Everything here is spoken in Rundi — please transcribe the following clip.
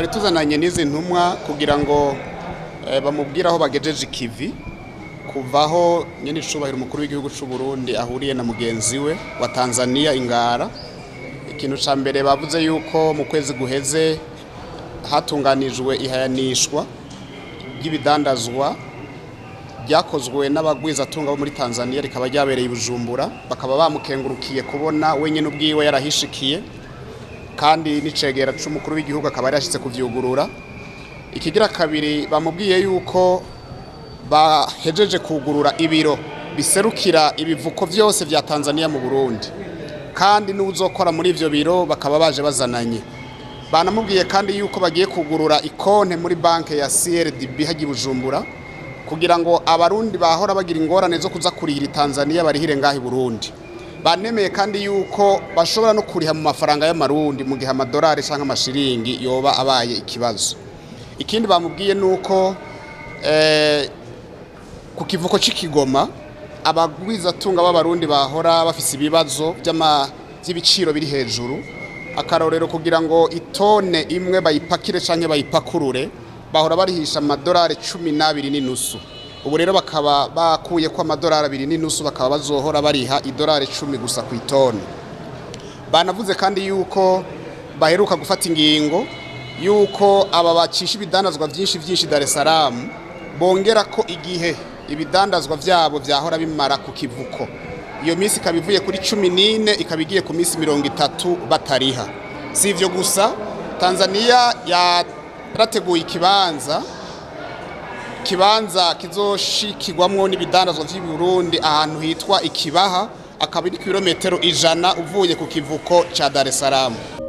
twari tuzananye n'izi ntumwa kugira ngo bamubwire aho bagejeje ikivi kuvaho Inyenicubahiro umukuru w'igihugu cy'u Burundi ahuriye na mugenzi we wa Tanzania ingara. Ikintu ca mbere bavuze yuko mu kwezi guheze hatunganijwe ihanishwa ry'ibindandazwa ryakozwe n'abagwizatunga bo muri Tanzania rikaba ryabereye i Bujumbura, bakaba bamukengurukiye kubona wenyine ubwiwe yarahishikiye kandi n'icegera c'umukuru w'igihugu akaba yarashitse kuvyugurura. Ikigira kabiri bamubwiye yuko bahejeje kugurura ibiro biserukira ibivuko vyose vya Tanzania mu Burundi, kandi n'uzokora muri ivyo biro bakaba baje bazananye. Banamubwiye kandi yuko bagiye kugurura ikonte muri banke ya CRDB hagi Bujumbura kugira ngo abarundi bahora bagira ingorane zo kuza kurihira Tanzania barihire ngahi Burundi. Banemeye kandi yuko bashobora no kuriha mu mafaranga y'amarundi mu gihe amadolari canke amashiringi yoba abaye ikibazo. Ikindi bamubwiye nuko ku kivuko c'Ikigoma abagwizatunga b'abarundi bahora bafise ibibazo by'ibiciro biri hejuru, akarorero kugira ngo itone imwe bayipakire canke bayipakurure bahora barihisha amadolari 12.5. Ubu rero bakaba bakuye ko amadolari 2.5 bakaba bazohora bariha idolari 10 gusa ku itone. Banavuze kandi yuko baheruka gufata ingingo yuko aba bacisha ibindandazwa vyinshi Dar es Salaam bongera ko igihe ibindandazwa vyabo vyahora bimara ku kivuko, iyo misi kabivuye kuri 14 ikabigiye ku misi 30 batariha. Si ivyo gusa, Tanzania yarateguye ikibanza kizoshikirwamwo n'ibindandazwa vy'i Burundi ahantu hitwa Ikibaha, akaba ari kilometero 100 uvuye ku kivuko ca Dar es Salaam.